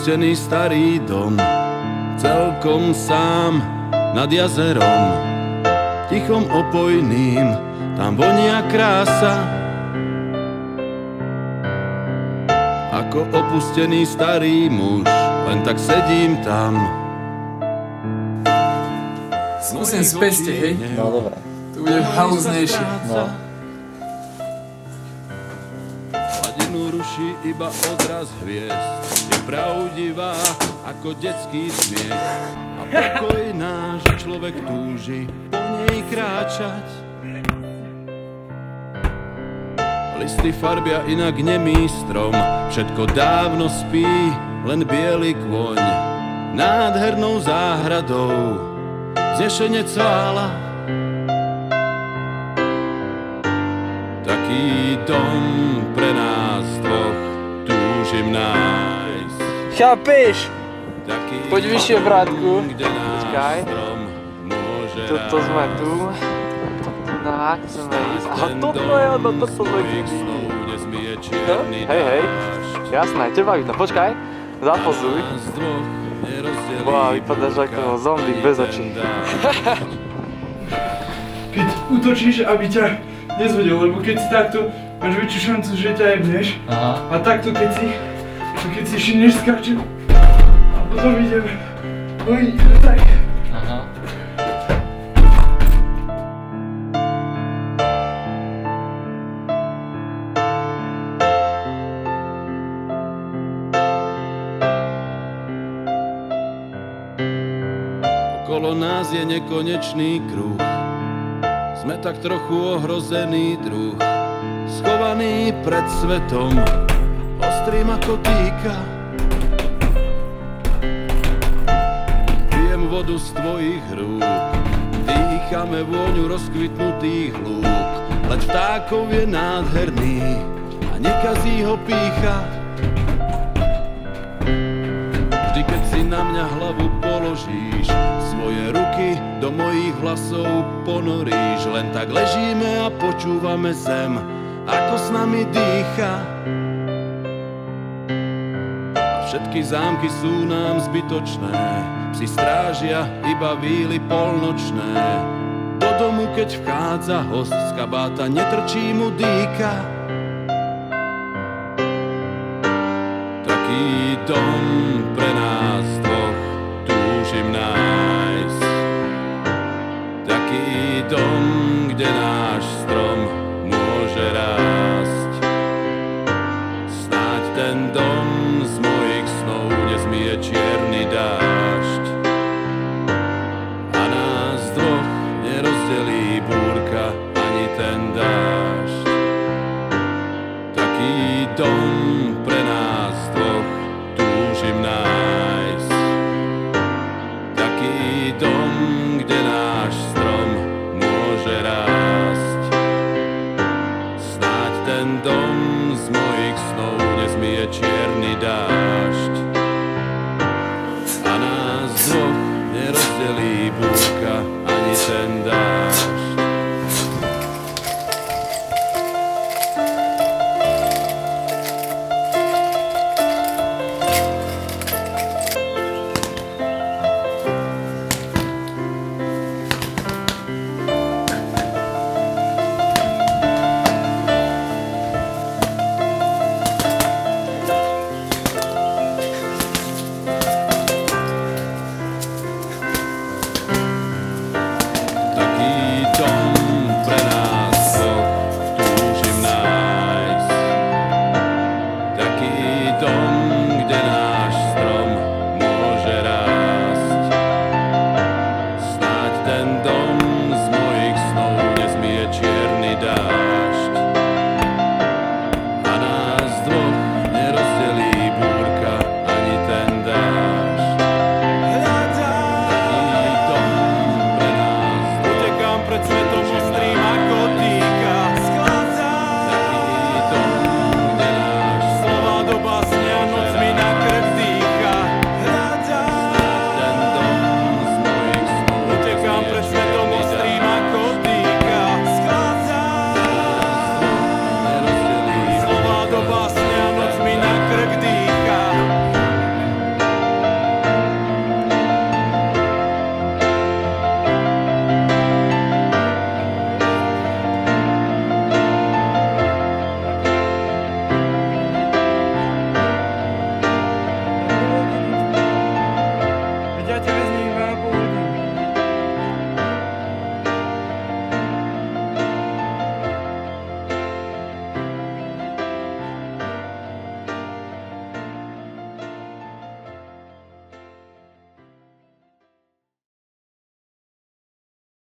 opustený starý dom, celkom sám nad jazerom, tichom opojným, tam vonia krása. Ako opustený starý muž, len tak sedím tam. Skúsim z peste, hej? No dobré. To bude halúznejšie. No. Hladinu ruší iba odraz hviezd, je pravdivá ako detský smiech. A pokojná, že človek túži po nej kráčať. Listy farbia inak nemý strom, všetko dávno spí, len biely kôň. Nádhernou záhradou vznešene cvála. Taký dom pre nás dvoch túžim nájsť. Chápeš? Taký Poď vyššie, bratku. dom, kde náš Počkaj. strom môže Tuto sme tu. No a chceme ísť. Aha, toto je ono, toto sme tu. Hej, jasné, teba vidno. Počkaj, zapozuj. Wow, vypadáš ako zombík bez očí. Keď útočíš, aby ťa nezvedel, lebo keď si takto, máš väčšiu šancu, že ťa jebneš. A takto keď si šineš, skáčem. A potom idem. No idem tak. Okolo nás je nekonečný kruh, sme tak trochu ohrozený druh, schovaný pred svetom, ostrým ako týka. Pijem vodu z tvojich rúk, dýchame vôňu rozkvitnutých lúk. Let vtákov je nádherný a nekazí ho pýcha. Vždy, keď si na mňa hlavu položíš, svoje ruky do mojich vlasov ponoríš. Len tak ležíme a počúvame zem, ako s nami dýcha. A všetky zámky sú nám zbytočné, psi strážia iba víly polnočné. Do domu, keď vchádza host z kabáta, netrčí mu dýka. Taký dom pre nás